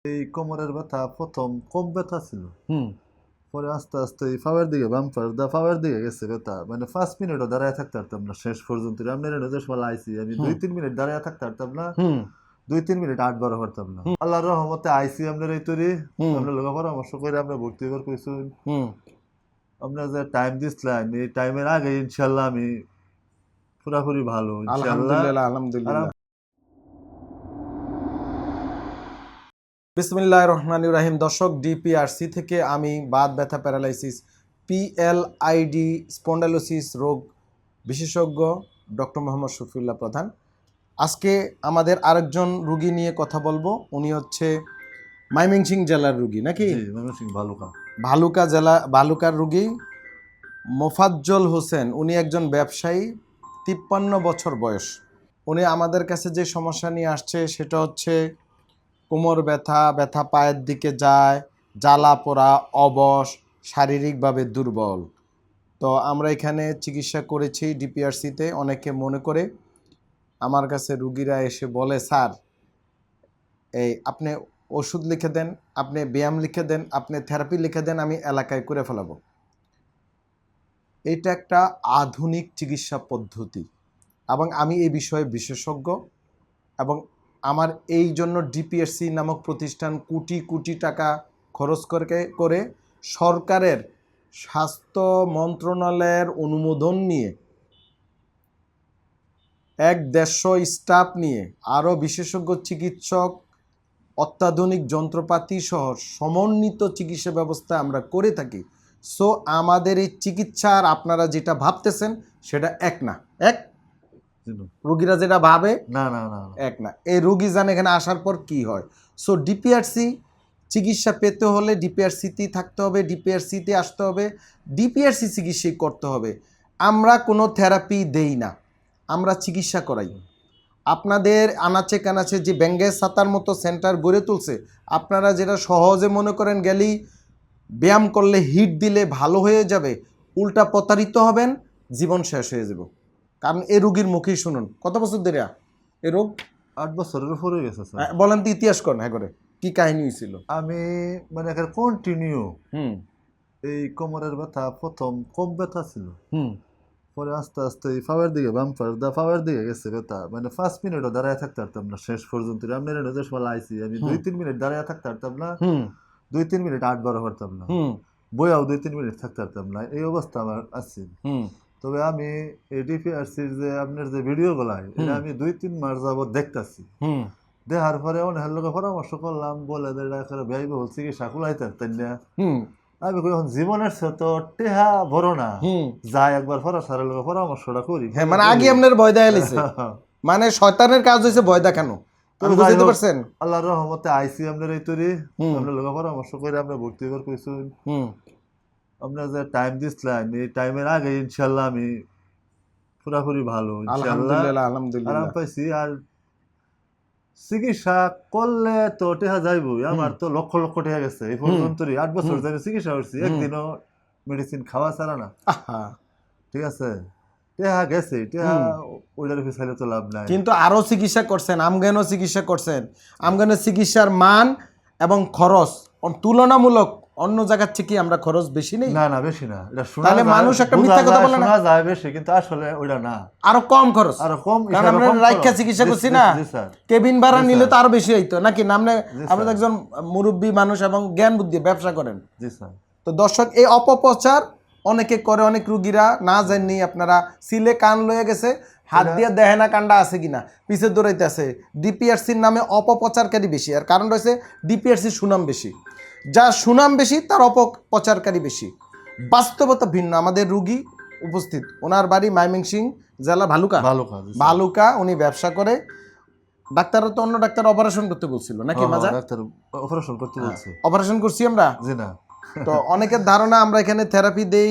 এই কোমরের ব্যথা প্রথম কম ব্যথা ছিল, হুম পরে আস্তে আস্তে এই ফাওয়ার দিকে বাম্পার দা ফাওয়ার দিকে গেছে ব্যথা, মানে 5 মিনিটও দাঁড়ায় থাকতে পারতাম না শেষ পর্যন্ত। আপনার যে সময় আইসি আমি হুম 2-3 মিনিট দাঁড়ায় থাকতে পারতাম না, হুম 2-3 মিনিট 8-12 পারতাম না। হুম আল্লাহর রহমতে আইসি আপনার এই তৈরি, হুম আপনার লোক পরামর্শ করে আমরা ভর্তি হবার কইছি। হুম আপনার যে টাইম দিছিলেন এই টাইমের আগে ইনশাল্লাহ আমি পুরাপুরি ভালো ইনশাল্লাহ। আলহামদুলিল্লাহ আর আলহামদুলিল্লাহ। বিসমিল্লাহির রহমানির রহিম। দর্শক, ডিপিআরসি থেকে আমি বাত ব্যথা প্যারালাইসিস পিএলআইডি স্পন্ডালোসিস রোগ বিশেষজ্ঞ ডক্টর মোহাম্মদ শফিউল্লাহ প্রধান। আজকে আমাদের আরেকজন রুগী নিয়ে কথা বলবো। উনি হচ্ছে ময়মনসিংহ জেলার রুগী নাকি? জি ময়মনসিংহ ভালুকা। ভালুকার রুগী মোফাজ্জল হোসেন। উনি একজন ব্যবসায়ী, 53 বছর বয়স। উনি আমাদের কাছে যে সমস্যা নিয়ে আসছে সেটা হচ্ছে কোমর ব্যথা, ব্যথা পায়ের দিকে যায়, জ্বালা পোড়া, অবশ, শারীরিকভাবে দুর্বল। তো আমরা এখানে চিকিৎসা করেছি ডিপিআরসিতে। অনেকে মনে করে আমার কাছে রুগীরা এসে বলে, স্যার এই আপনি ওষুধ লিখে দেন, আপনি ব্যায়াম লিখে দেন, আপনি থেরাপি লিখে দেন, আমি এলাকায় করে ফেলাবো। এটা একটা আধুনিক চিকিৎসা পদ্ধতি এবং আমি এই বিষয়ে বিশেষজ্ঞ। এবং আমার এই জন্য ডিপিআরসি নামক প্রতিষ্ঠান কোটি কোটি টাকা খরচ করে সরকারের স্বাস্থ্য মন্ত্রণালয়ের অনুমোদন নিয়ে 150 স্টাফ নিয়ে আরও বিশেষজ্ঞ চিকিৎসক, অত্যাধুনিক যন্ত্রপাতি সহ সমন্বিত চিকিৎসা ব্যবস্থা আমরা করে থাকি। সো আমাদের এই চিকিৎসার আপনারা যেটা ভাবতেছেন সেটা এক না। রোগীরা যেটা ভাবে না না না এক না। এই রোগী জানে এখানে আসার পর কি হয়। সো ডিপিআরসি চিকিৎসা পেতে হলে ডিপিআরসিতেই থাকতে হবে, ডিপিআরসিতে আসতে হবে, ডিপিআরসি চিকিৎসাই করতে হবে। আমরা কোনো থেরাপি দেই না, আমরা চিকিৎসা করাই। আপনাদের আনাচে কানাচে যে ব্যাঙ্গের ছাতার মতো সেন্টার গড়ে তুলছে, আপনারা যেটা সহজে মনে করেন গেলেই ব্যায়াম করলে হিট দিলে ভালো হয়ে যাবে, উল্টা প্রতারিত হবেন, জীবন শেষ হয়ে যাব। কারণ এই রোগীর মুখেই শুনুন, কত বছর ধরে এই রোগ? 8 বছরের উপরে গেছে স্যার। বলেন তো, ইতিহাস করেন, হ্যাঁ করে কি কাহিনী হয়েছিল? আমি মানে কন্টিনিউ হুম এই কোমরের ব্যথা প্রথম কম ব্যথা ছিল, হুম পরে আস্তে আস্তে এই ফাওয়ার দিকে বাম্পার দা ফাওয়ার দিকে গেছে ব্যথা, মানে 5 মিনিটও দাঁড়ায় থাকতে পারতাম না শেষ পর্যন্ত। আপনার যে সময় আইসি আমি 2-3 মিনিট দাঁড়ায় থাকতে পারতাম না, হুম 2-3 মিনিট 8-12 পারতাম না, হুম বইয়াও 2-3 মিনিট থাকতে পারতাম না, এই অবস্থা আমার আছে। হুম তবে আমি এই ডিপিআরসির যে আপনার যে ভিডিও গুলাই এটা আমি 2-3 মাস যাবত দেখতাছি। হুম দেখার পরে অনেক লোক পরামর্শ করলাম, বলে ব্যয়বহুল চিকিৎসা কুলাইতে পারতেন না। হুম আমি কই এখন জীবনের সাথে তো টেহা বড় না, হুম যাই একবার ফরাসারের লোক পরামর্শটা করি। হ্যাঁ, মানে আগে আপনার ভয় দেখাইছে, মানে শয়তানের কাজ হয়েছে ভয় দেখানো। তুমি বুঝতে পারছেন? আল্লাহর রহমতে আইসি আপনার এই তৈরি, হুম আপনার লোক পরামর্শ করে আমরা ভর্তি হবার কইছি। হুম আপনার যে টাইম দিছিলেন এই টাইমের আগে ইনশাল্লাহ আমি পুরাপুরি ভালো ইনশাল্লাহ আলহামদুলিল্লাহ আরাম আলহামদুলিল্লাহ। পাইছি। আর চিকিৎসা করলে তো টেহা যাইবই, আমার তো লক্ষ লক্ষ টেহা গেছে এই পর্যন্ত। 8 বছর ধরে চিকিৎসা করছি, একদিনও মেডিসিন খাওয়া ছাড়া না। আহা, ঠিক আছে, টেহা গেছে, টেহা ওইটার পিছাইলে তো লাভ নাই। কিন্তু আরো চিকিৎসা করছেন, আমগানও চিকিৎসা করছেন। আমগানের চিকিৎসার মান এবং খরচ তুলনামূলক অন্য জায়গার থেকে আমরা খরচ বেশি নেই। না না বেশি না, এটা শোনা তাহলে যায়, মানুষ একটা মিথ্যা কথা বলে না, শোনা যায় বেশি, কিন্তু আসলে ওইটা না, আরো কম খরচ। আরো কম। কারণ আমরা রাইখা চিকিৎসা করছি না, কেবিন ভাড়া নিলে তো আরো বেশি হইতো নাকি? নামনে আপনি একজন মুরব্বী মানুষ এবং জ্ঞান বুদ্ধি ব্যবসা করেন। জি স্যার। তো দর্শক, এই অপপ্রচার অনেকে করে, অনেক রুগীরা না জানি আপনারা সিলে কান লয়ে গেছে, হাত দিয়ে দেখে না কান্ডা আছে কিনা, পিছে দৌড়াইতে আছে। ডিপিআরসির নামে অপপ্রচারকারী বেশি, আর কারণ রয়েছে ডিপিআরসির সুনাম বেশি। যা সুনাম বেশি তার অপপ্রচারকারী বেশি। বাস্তবতা ভিন্ন। আমাদের রুগী উপস্থিত, ওনার বাড়ি ময়মনসিংহ জেলা ভালুকা। উনি ব্যবসা করে। ডাক্তাররা তো অন্য ডাক্তার অপারেশন করতে বলছিল নাকি? মাজা ডাক্তার অপারেশন করতে বলছে, অপারেশন করছি আমরা। জি না। তো অনেকের ধারণা আমরা এখানে থেরাপি দেই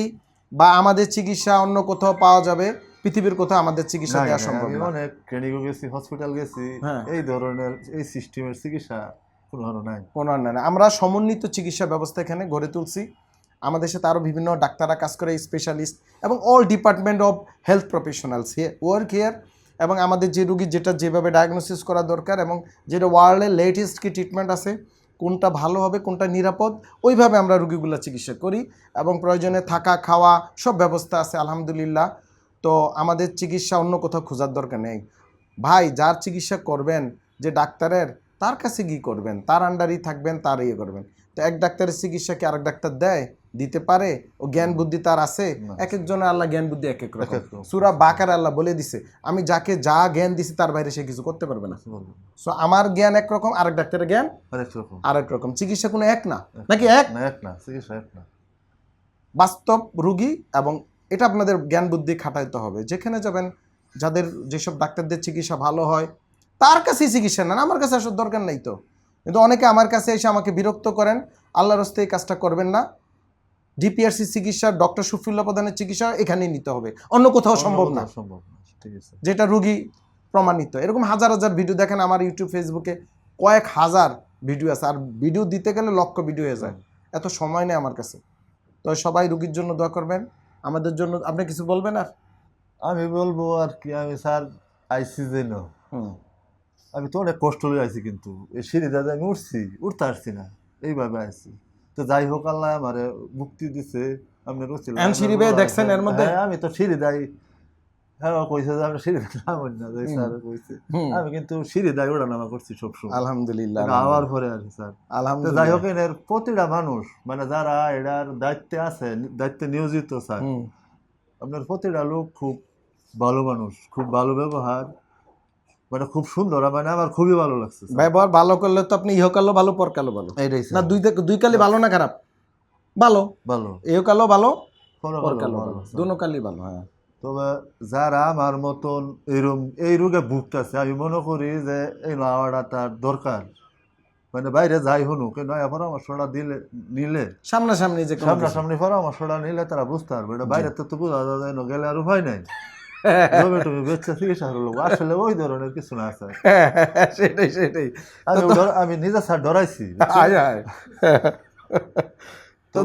বা আমাদের চিকিৎসা অন্য কোথাও পাওয়া যাবে, পৃথিবীর কোথাও আমাদের চিকিৎসা দেওয়া সম্ভব না। অনেক ক্লিনিকও গেছি, হসপিটাল গেছি, এই ধরনের এই সিস্টেমের চিকিৎসা কোনো নাই। আমরা সমন্বিত চিকিৎসা ব্যবস্থা এখানে গড়ে তুলছি। আমাদের সাথে আরও বিভিন্ন ডাক্তাররা কাজ করে, স্পেশালিস্ট এবং all department of health professionals work here. এবং আমাদের যে রুগী যেটা যেভাবে ডায়াগনোসিস করা দরকার এবং যেটা ওয়ার্ল্ডের লেটেস্ট কি ট্রিটমেন্ট আছে, কোনটা ভালো হবে, কোনটা নিরাপদ, ওইভাবে আমরা রুগীগুলো চিকিৎসা করি এবং প্রয়োজনে থাকা খাওয়া সব ব্যবস্থা আছে আলহামদুলিল্লাহ। তো আমাদের চিকিৎসা অন্য কোথাও খোঁজার দরকার নেই ভাই। যার চিকিৎসা করবেন যে ডাক্তারের, তার কাছে গিয়ে করবেন, তার আন্ডারেই থাকবেন, তার ইয়ে করবেন। তো এক ডাক্তারের চিকিৎসা কি আরেক ডাক্তার দেয়, দিতে পারে? ও জ্ঞান বুদ্ধি তার আছে। এক একজনের আল্লাহ জ্ঞান বুদ্ধি এক এক রকম। সূরা বাকারা আল্লাহ বলে দিছে, আমি যাকে যা জ্ঞান দিছি তার বাইরে সে কিছু করতে পারবে না। সো আমার জ্ঞান একরকম, আরেক ডাক্তারের জ্ঞান আরেক রকম। চিকিৎসা কোনো এক না, নাকি এক না, চিকিৎসা এক না। বাস্তব রুগী, এবং এটা আপনাদের জ্ঞান বুদ্ধি খাটাইতে হবে। যেখানে যাবেন, যাদের যেসব ডাক্তারদের চিকিৎসা ভালো হয় তার কাছেই চিকিৎসা নেন, আমার কাছে আসার দরকার নেই। তো কিন্তু অনেকে আমার কাছে এসে আমাকে বিরক্ত করেন, আল্লাহর রাস্তায় এই কাজটা করবেন না। ডিপিআরসি চিকিৎসা, ডক্টর শফিউল্লাহ প্রধানের চিকিৎসা এখানেই নিতে হবে, অন্য কোথাও সম্ভব না, যেটা রুগী প্রমাণিত। এরকম হাজার হাজার ভিডিও দেখেন আমার ইউটিউব ফেসবুকে, কয়েক হাজার ভিডিও আছে, আর ভিডিও দিতে গেলে লক্ষ ভিডিও হয়ে যায়, এত সময় নেই আমার কাছে। তো সবাই রুগীর জন্য দোয়া করবেন, আমাদের জন্য। আপনি কিছু বলবেন? আর আমি বলবো আর কি, আমি স্যার আইসি যেন, আমি তো অনেক কষ্ট হয়ে আইছি, কিন্তু এই সিঁড়ি দাদা আমি উঠতে পারছি না, এইভাবে আইছি। তো যাই হোক, আল্লাহ আমার মুক্তি দিছে। আপনার সিঁড়ি বেয়ে দেখছেন এর মধ্যে? আমি তো সিঁড়ি দাই, হ্যাঁ কইছে যে আমি সিঁড়ি নামই না, স্যার কইছে। আমি কিন্তু সিঁড়ি দাই ওঠানামা করছি সবসময় আলহামদুলিল্লাহ, আওয়ার পরে আর স্যার আলহামদুলিল্লাহ। যাই হোক, এর প্রতিটা মানুষ মানে যারা এটার দায়িত্বে আছে, দায়িত্বে নিয়োজিত স্যার, আপনার প্রতিটা লোক খুব ভালো মানুষ, খুব ভালো ব্যবহার, মানে খুব সুন্দর, মানে আমার খুবই ভালো লাগছে। ব্যবহার ভালো করলে তো আপনি ইহকালও ভালো পরকালও ভালো, না দুই কালই ভালো না খারাপ? ভালো, ভালো ইহকালও ভালো পরকালও ভালো, দুনো কালই ভালো। হ্যাঁ, তবে যারা আমার মতন এই রোগে ভুগতেছে, আমি মনে করি যে এই নাওয়াটা তার দরকার। মানে বাইরে যাই হনু, নয়া পরামর্শটা নিলে সামনাসামনি পরামর্শটা নিলে তারা বুঝতে পারবে। এটা বাইরে তো বোঝা যায় না, গেলে আর উপায় নাই। আসলে ওই ধরনের কিছু না আছে, সেটাই আমি নিজে স্যার ডরাইছি। তো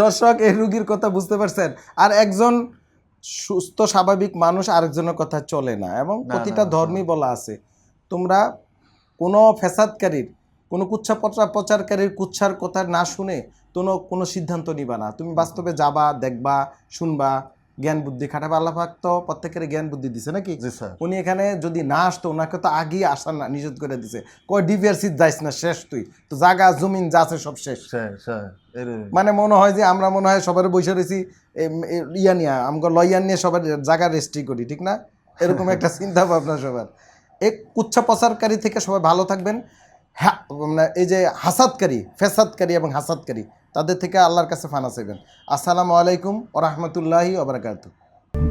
দর্শক, এই রুগীর কথা বুঝতে পারছেন। আর একজন সুস্থ স্বাভাবিক মানুষ আরেকজনের কথা চলে না, এবং প্রতিটা ধর্মই বলা আছে, তোমরা কোনো ফ্যাসাদকারীর, কোনো কুচ্ছা প্রচারকারীর কুচ্ছার কথা না শুনে কোনো সিদ্ধান্ত নিবা না। তুমি বাস্তবে যাবা, দেখবা, শুনবা, জ্ঞান বুদ্ধি খাটাবে। আল্লাহ পাক তো প্রত্যেকের জ্ঞান বুদ্ধি দিছে নাকি? উনি এখানে যদি না আসতো, ওনাকে তো আগেই আসার না নিষেধ করে দিছে, কয় ডিপিআরসি যাইস না, শেষ তুই তো, জায়গা জমিন যা আছে সব শেষ। মানে মনে হয় যে আমরা মনে হয় সবার বসে রয়েছি ইয়া নিয়ে, আমাকে লয়ার নিয়ে সবার জায়গা রেস্ট্রি করি, ঠিক না? এরকম একটা চিন্তা ভাবনা সবার। এই কুচ্ছা প্রচারকারী থেকে সবাই ভালো থাকবেন। হ্যাঁ, এই যে হাসাদকারী, ফেসাদকারী এবং হাসাদকারী, তাদের থেকে আল্লাহর কাছে ফানা চাইবেন। আসসালামু আলাইকুম ওয়া রাহমাতুল্লাহি ওয়া বারাকাতুহু।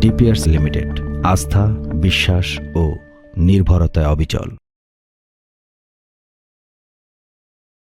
ডিপিআরস লিমিটেড, আস্থা, বিশ্বাস ও নির্ভরতায় অবিচল।